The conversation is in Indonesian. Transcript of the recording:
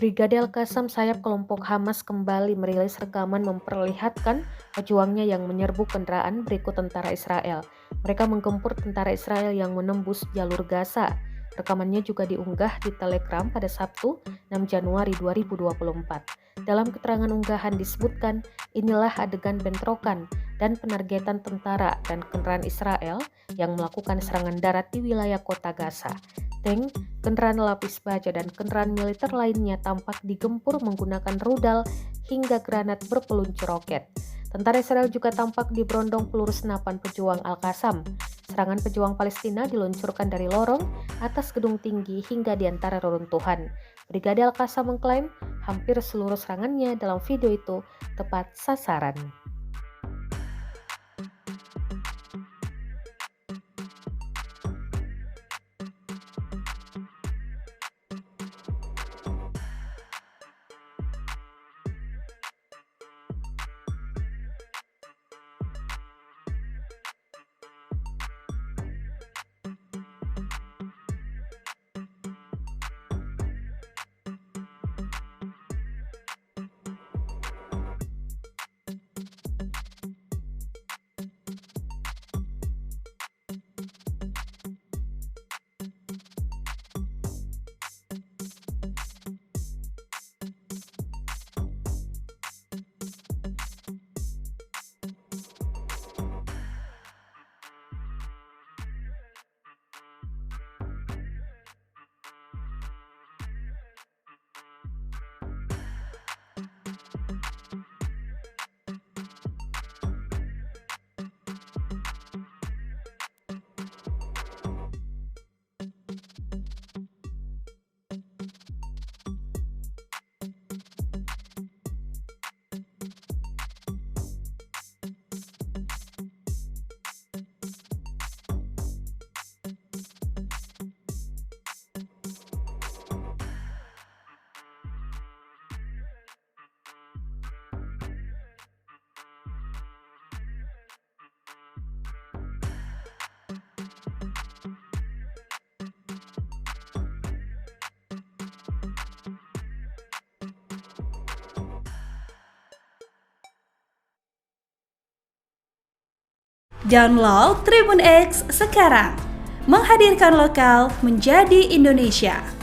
Brigade Al-Qassam sayap kelompok Hamas kembali merilis rekaman memperlihatkan pejuangnya yang menyerbu kendaraan berikut tentara Israel. Mereka menggempur tentara Israel yang menembus jalur Gaza. Rekamannya juga diunggah di Telegram pada Sabtu 6 Januari 2024. Dalam keterangan unggahan disebutkan, inilah adegan bentrokan dan penargetan tentara dan kendaraan Israel yang melakukan serangan darat di wilayah kota Gaza. Tank, kendaraan lapis baja dan kendaraan militer lainnya tampak digempur menggunakan rudal hingga granat berpeluncur roket. Tentara Israel juga tampak diberondong peluru senapan pejuang Al-Qassam. Serangan pejuang Palestina diluncurkan dari lorong, atas gedung tinggi hingga di antara reruntuhan. Brigade Al-Qassam mengklaim hampir seluruh serangannya dalam video itu tepat sasaran. Download Tribun X sekarang, menghadirkan lokal menjadi Indonesia.